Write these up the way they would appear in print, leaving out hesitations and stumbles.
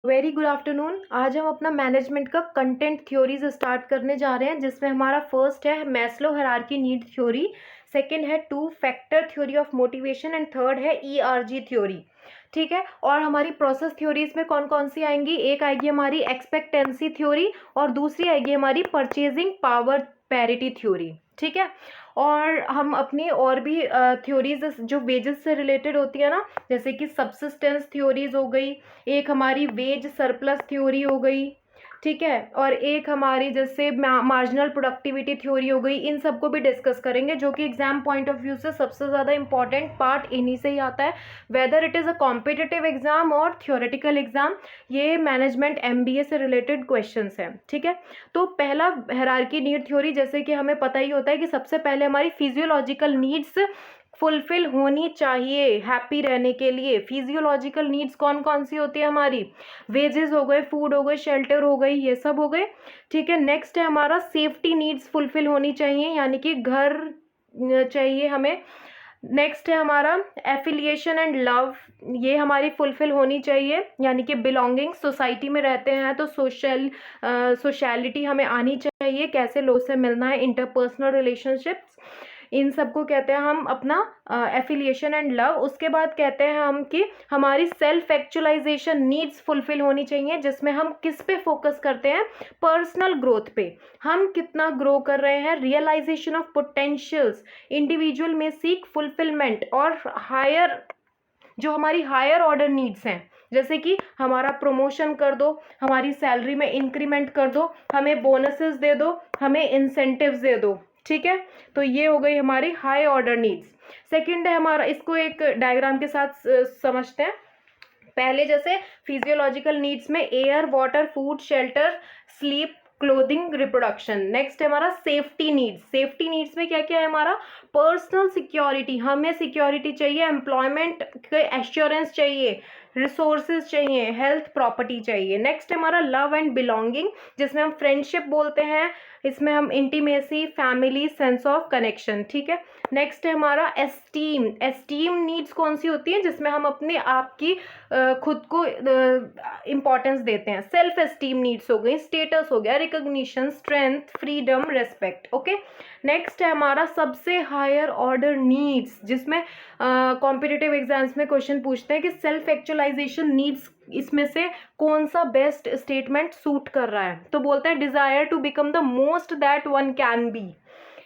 Very good afternoon. आज हम अपना मैनेजमेंट का कंटेंट थ्योरीज स्टार्ट करने जा रहे हैं, जिसमें हमारा फर्स्ट है Maslow hierarchy need theory, second है two factor theory of motivation and third है ईआरजी थ्योरी। ठीक है। और हमारी प्रोसेस थ्योरीज में कौन कौन सी आएंगी? एक आएगी हमारी एक्सपेक्टेंसी थ्योरी और दूसरी आएगी हमारी परचेजिंग पावर पैरिटी थ्योरी। ठीक है। और हम अपनी और भी थ्योरीज जो वेजेस से रिलेटेड होती है ना, जैसे कि सब्सिस्टेंस थ्योरीज हो गई, एक हमारी वेज सरप्लस थ्योरी हो गई, ठीक है, और एक हमारी जैसे मार्जिनल प्रोडक्टिविटी थ्योरी हो गई। इन सबको भी डिस्कस करेंगे, जो कि एग्जाम पॉइंट ऑफ व्यू से सबसे ज़्यादा इंपॉर्टेंट पार्ट इन्हीं से ही आता है, whether it is a competitive exam और थ्योरेटिकल एग्जाम। ये मैनेजमेंट एमबीए से रिलेटेड क्वेश्चंस हैं। ठीक है। तो पहला हायरार्की नीड थ्योरी, जैसे कि हमें पता ही होता है कि सबसे पहले हमारी फिजियोलॉजिकल नीड्स फुलफिल होनी चाहिए हैप्पी रहने के लिए। फिजियोलॉजिकल नीड्स कौन कौन सी होती है हमारी? वेजेस हो गए, फूड हो गए, शेल्टर हो गई, ये सब हो गए। ठीक है। नेक्स्ट है हमारा सेफ्टी नीड्स फुलफिल होनी चाहिए, यानी कि घर चाहिए हमें। नेक्स्ट है हमारा एफिलिएशन एंड लव, ये हमारी फुलफिल होनी चाहिए, यानी कि बिलोंगिंग, सोसाइटी में रहते हैं तो सोशलिटी हमें आनी चाहिए, कैसे लोग से मिलना है, इंटरपर्सनल रिलेशनशिप्स, इन सबको कहते हैं हम अपना एफिलिएशन एंड लव। उसके बाद कहते हैं हम कि हमारी सेल्फ एक्चुअलाइजेशन नीड्स फुलफिल होनी चाहिए, जिसमें हम किस पे फोकस करते हैं? पर्सनल ग्रोथ पे, हम कितना ग्रो कर रहे हैं, रियलाइजेशन ऑफ पोटेंशियल्स, इंडिविजुअल में सीक फुलफिलमेंट, और हायर जो हमारी हायर ऑर्डर नीड्स हैं, जैसे कि हमारा प्रमोशन कर दो, हमारी सैलरी में इंक्रीमेंट कर दो, हमें बोनसेस दे दो, हमें इंसेंटिव्स दे दो। ठीक है। तो ये हो गई हमारी हाई ऑर्डर नीड्स। सेकंड है हमारा, इसको एक डायग्राम के साथ समझते हैं। पहले जैसे फिजियोलॉजिकल नीड्स में air, water, food, shelter, sleep, clothing, reproduction. Next है हमारा सेफ्टी नीड्स। सेफ्टी नीड्स में क्या क्या है हमारा? पर्सनल सिक्योरिटी, हमें सिक्योरिटी चाहिए, एम्प्लॉयमेंट के एश्योरेंस चाहिए, रिसोर्सेज चाहिए, हेल्थ, प्रॉपर्टी चाहिए। नेक्स्ट है हमारा लव एंड बिलोंगिंग, जिसमें हम फ्रेंडशिप बोलते हैं, इसमें हम intimacy, family, sense of connection. ठीक है। नेक्स्ट है हमारा एस्टीम। एस्टीम नीड्स कौन सी होती है? जिसमें हम अपने आप की खुद को इम्पोर्टेंस देते हैं, सेल्फ एस्टीम नीड्स हो गई, स्टेटस हो गया, recognition, strength, freedom, respect. Okay. Next है हमारा सबसे हायर ऑर्डर नीड्स, जिसमें कॉम्पिटिटिव एग्जाम्स में क्वेश्चन पूछते हैं कि सेल्फ एक्चुअलाइजेशन नीड्स इसमें से कौन सा बेस्ट स्टेटमेंट सूट कर रहा है? तो बोलते हैं desire to become the most that one can be.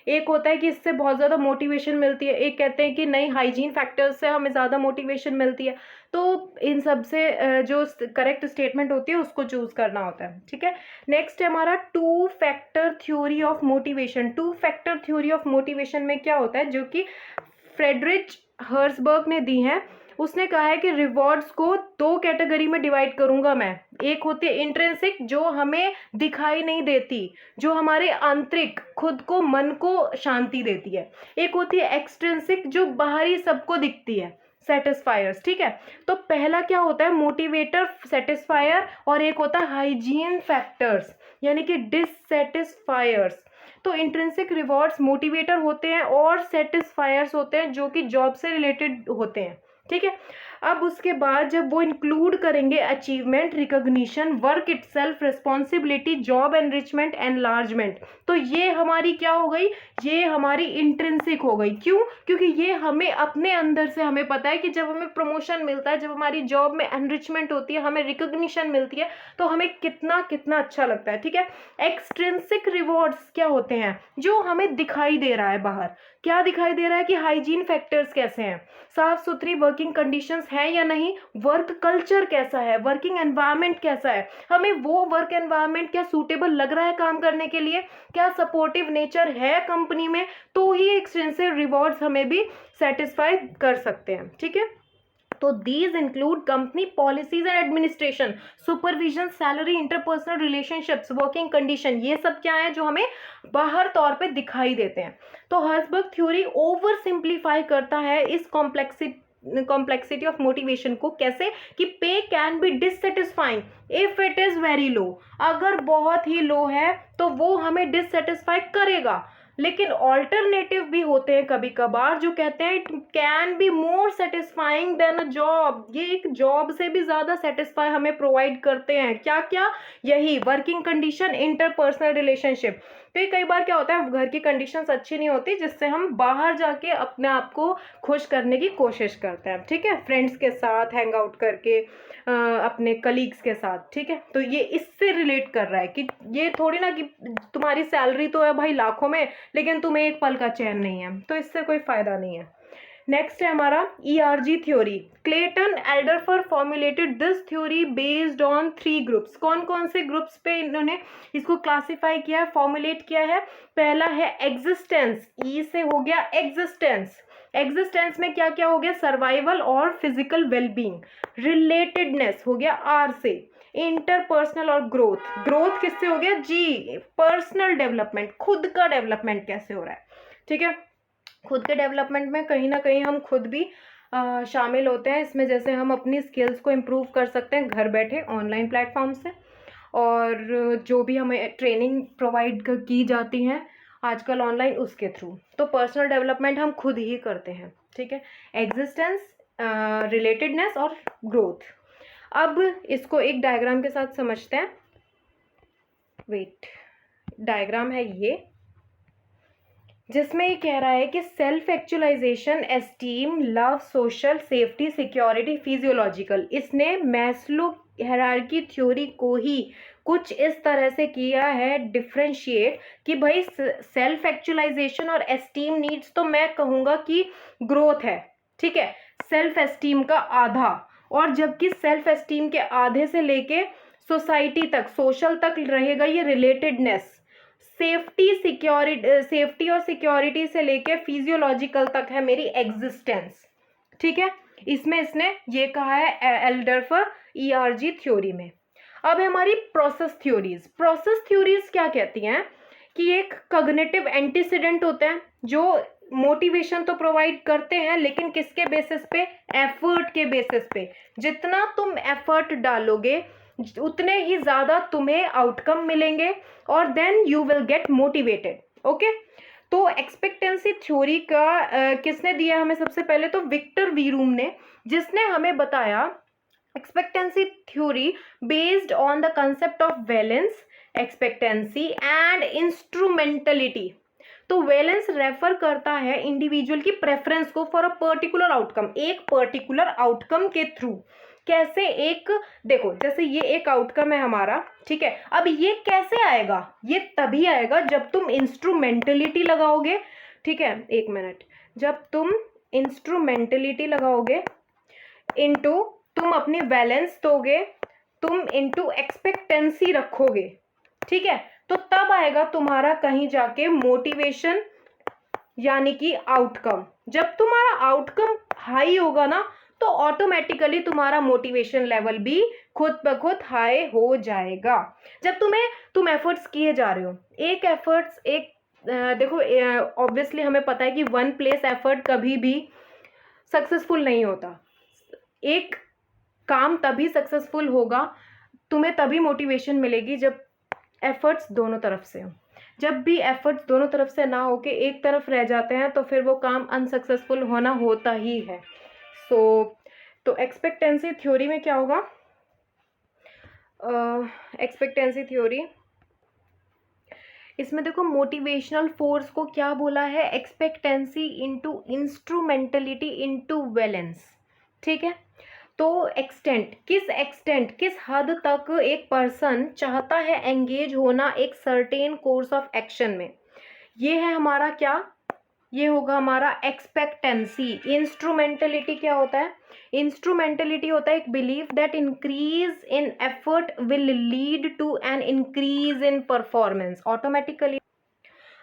एक होता है कि इससे बहुत ज़्यादा मोटिवेशन मिलती है, एक कहते हैं कि नहीं, हाइजीन फैक्टर्स से हमें ज़्यादा मोटिवेशन मिलती है। तो इन सब से जो करेक्ट स्टेटमेंट होती है उसको चूज करना होता है। ठीक है। नेक्स्ट है हमारा to factor theory of motivation. To factor theory of motivation में क्या होता है, जो कि फ्रेडरिच हर्सबर्ग ने दी है। उसने कहा है कि रिवॉर्ड्स को दो कैटेगरी में डिवाइड करूंगा मैं। एक होती है इंट्रिंसिक, जो हमें दिखाई नहीं देती, जो हमारे आंतरिक खुद को, मन को शांति देती है। एक होती है एक्सट्रिंसिक, जो बाहरी सबको दिखती है, सेटिस्फायर्स। ठीक है। तो पहला क्या होता है? मोटिवेटर, सेटिस्फायर, और एक होता है हाइजीन फैक्टर्स, यानी कि डिससेटिस्फायर्स। तो इंट्रिंसिक रिवॉर्ड्स मोटिवेटर होते हैं और सेटिस्फायर्स होते हैं, जो कि जॉब से रिलेटेड होते हैं। ठीक है। अब उसके बाद जब वो इंक्लूड करेंगे achievement, recognition, work itself, responsibility, job enrichment, enlargement, तो ये हमारी क्या हो गई? ये हमारी इंट्रिंसिक हो गई। क्यों? क्योंकि ये हमें अपने अंदर से हमें पता है कि जब हमें प्रमोशन मिलता है, जब हमारी जॉब में एनरिचमेंट होती है, हमें रिकॉग्निशन मिलती है, तो हमें कितना कितना अच्छा लगता है। ठीक है। एक्सट्रिंसिक रिवॉर्ड्स क्या होते हैं? जो हमें दिखाई दे रहा है बाहर। क्या दिखाई दे रहा है? कि हाइजीन फैक्टर्स कैसे हैं, साफ सुथरी वर्किंग कंडीशंस है या नहीं, वर्क कल्चर कैसा है, वर्किंग एनवायरनमेंट कैसा है, हमें वो वर्क एनवायरनमेंट क्या सूटेबल लग रहा है काम करने के लिए, क्या सपोर्टिव नेचर है कंपनी में, तो ही एक्सटेंसिव रिवॉर्ड्स हमें भी सेटिस्फाई कर सकते हैं। ठीक है। तो these include company policies and administration, supervision, salary, interpersonal relationships, working condition, ये सब क्या है जो हमें बाहर तौर पे दिखाई देते हैं। तो हर्सबर्ग थ्योरी ओवर सिंप्लीफाई करता है इस कॉम्प्लेक्सिटी ऑफ मोटिवेशन को। कैसे? कि pay can be dissatisfying if it is very low. अगर बहुत ही लो है तो वो हमें डिससेटिस्फाई करेगा, लेकिन ऑल्टरनेटिव भी होते हैं कभी कभार जो कहते हैं it can be more satisfying than a job, ये एक जॉब से भी ज़्यादा सेटिस्फाई हमें प्रोवाइड करते हैं। क्या क्या? यही वर्किंग कंडीशन, इंटरपर्सनल रिलेशनशिप। तो ये कई बार क्या होता है, घर की कंडीशंस अच्छी नहीं होती जिससे हम बाहर जाके अपने आप को खुश करने की कोशिश करते हैं, ठीक है, फ्रेंड्स के साथ हैंग आउट करके, अपने कलीग्स के साथ, ठीक है। तो ये इससे रिलेट कर रहा है कि ये थोड़ी ना कि तुम्हारी सैलरी तो है भाई लाखों में, लेकिन तुम्हें एक पल का चैन नहीं है, तो इससे कोई फायदा नहीं है। नेक्स्ट है हमारा ERG theory. Clayton Alderfer formulated this theory based on 3 groups. कौन कौन से ग्रुप्स पे इन्होंने इसको क्लासिफाई किया है, फॉर्मुलेट किया है? पहला है एग्जिस्टेंस, ई से हो गया एग्जिस्टेंस। एग्जिस्टेंस में क्या क्या हो गया? सर्वाइवल और फिजिकल वेलबींग। रिलेटेडनेस हो गया आर से। इंटरपर्सनल और ग्रोथ, ग्रोथ किससे हो गया? जी, पर्सनल डेवलपमेंट, खुद का डेवलपमेंट कैसे हो रहा है, ठीक है। खुद के डेवलपमेंट में कहीं ना कहीं हम खुद भी शामिल होते हैं इसमें, जैसे हम अपनी स्किल्स को इम्प्रूव कर सकते हैं घर बैठे ऑनलाइन प्लेटफॉर्म से, और जो भी हमें ट्रेनिंग प्रोवाइड की जाती हैं आजकल ऑनलाइन उसके थ्रू। तो पर्सनल डेवलपमेंट हम खुद ही करते हैं, ठीक है। एग्जिस्टेंस, रिलेटेडनेस और ग्रोथ। अब इसको एक डायग्राम के साथ समझते हैं। वेट, डायग्राम है ये, जिसमें ये कह रहा है कि self actualization, esteem, love, social, safety, security, physiological. इसने मैस्लो हायरार्की थ्योरी को ही कुछ इस तरह से किया है डिफ्रेंशिएट कि भाई सेल्फ एक्चुअलाइजेशन और एस्टीम नीड्स तो मैं कहूँगा कि ग्रोथ है, ठीक है, सेल्फ एस्टीम का आधा, और जबकि सेल्फ एस्टीम के आधे से लेके सोसाइटी तक, सोशल तक रहेगा ये रिलेटेडनेस। सेफ्टी और सिक्योरिटी से लेके फिजियोलॉजिकल तक है मेरी एग्जिस्टेंस, ठीक है। इसमें इसने ये कहा है एल्डरफर ERG थ्योरी में। अब है हमारी प्रोसेस थ्योरीज। प्रोसेस थ्योरीज क्या कहती हैं कि एक कॉग्निटिव एंटीसीडेंट होते हैं जो मोटिवेशन तो प्रोवाइड करते हैं, लेकिन किसके बेसिस पे? एफर्ट के बेसिस पे। जितना तुम एफर्ट डालोगे उतने ही ज़्यादा तुम्हें आउटकम मिलेंगे, और then you will get motivated, okay. तो एक्सपेक्टेंसी थ्योरी का किसने दिया हमें? सबसे पहले तो विक्टर वीरूम ने, जिसने हमें बताया expectancy theory based on the concept of valence, expectancy and instrumentality. तो वैलेंस रेफर करता है इंडिविजुअल की प्रेफरेंस को फॉर अ पर्टिकुलर आउटकम, एक पर्टिकुलर आउटकम के थ्रू। कैसे? एक देखो, जैसे ये एक आउटकम है हमारा, ठीक है, अब ये कैसे आएगा? ये तभी आएगा जब तुम इंस्ट्रूमेंटलिटी लगाओगे, ठीक है, एक मिनट, जब तुम इंस्ट्रूमेंटलिटी लगाओगे इनटू तुम अपनी वैलेंस दोगे, तुम इनटू एक्सपेक्टेंसी रखोगे, ठीक है, तो तब आएगा तुम्हारा कहीं जाके मोटिवेशन, यानी कि आउटकम। जब तुम्हारा आउटकम हाई होगा ना, तो ऑटोमेटिकली तुम्हारा मोटिवेशन लेवल भी खुद ब खुद हाई हो जाएगा। जब तुम एफर्ट्स किए जा रहे हो, एक एफर्ट्स एक देखो, ऑब्वियसली हमें पता है कि वन प्लेस एफर्ट कभी भी सक्सेसफुल नहीं होता। एक काम तभी सक्सेसफुल होगा, तुम्हें तभी मोटिवेशन मिलेगी जब एफर्ट्स दोनों तरफ से हो। जब भी एफर्ट्स दोनों तरफ से ना होके एक तरफ रह जाते हैं तो फिर वो काम अनसक्सेसफुल होना होता ही है। तो एक्सपेक्टेंसी थ्योरी में क्या होगा? एक्सपेक्टेंसी थ्योरी, इसमें देखो मोटिवेशनल फोर्स को क्या बोला है? एक्सपेक्टेंसी इनटू इंस्ट्रूमेंटलिटी इनटू वैलेंस, ठीक है। तो एक्सटेंट किस हद तक एक पर्सन चाहता है एंगेज होना एक सर्टेन कोर्स ऑफ एक्शन में, ये है हमारा क्या? ये होगा हमारा एक्सपेक्टेंसी। इंस्ट्रूमेंटलिटी क्या होता है? इंस्ट्रूमेंटलिटी होता है एक belief that increase in effort will lead to an increase in performance automatically.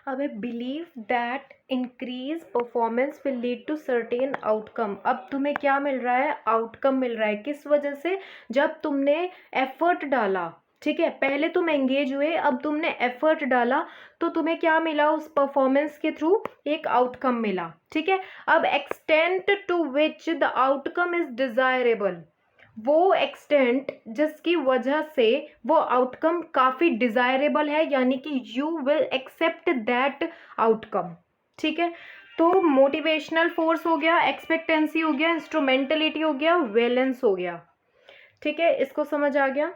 अब है believe that increase performance will lead to certain outcome. अब तुम्हें क्या मिल रहा है? आउटकम मिल रहा है। किस वजह से? जब तुमने एफर्ट डाला, ठीक है, पहले तुम एंगेज हुए, अब तुमने एफर्ट डाला, तो तुम्हें क्या मिला? उस परफॉर्मेंस के थ्रू एक आउटकम मिला, ठीक है। अब extent to which the outcome is desirable, वो एक्सटेंट जिसकी वजह से वो आउटकम काफ़ी डिज़ायरेबल है, यानी कि you will accept that outcome. ठीक है, तो मोटिवेशनल फोर्स हो गया, एक्सपेक्टेंसी हो गया, इंस्ट्रूमेंटलिटी हो गया, वैलेंस हो गया। ठीक है, इसको समझ आ गया।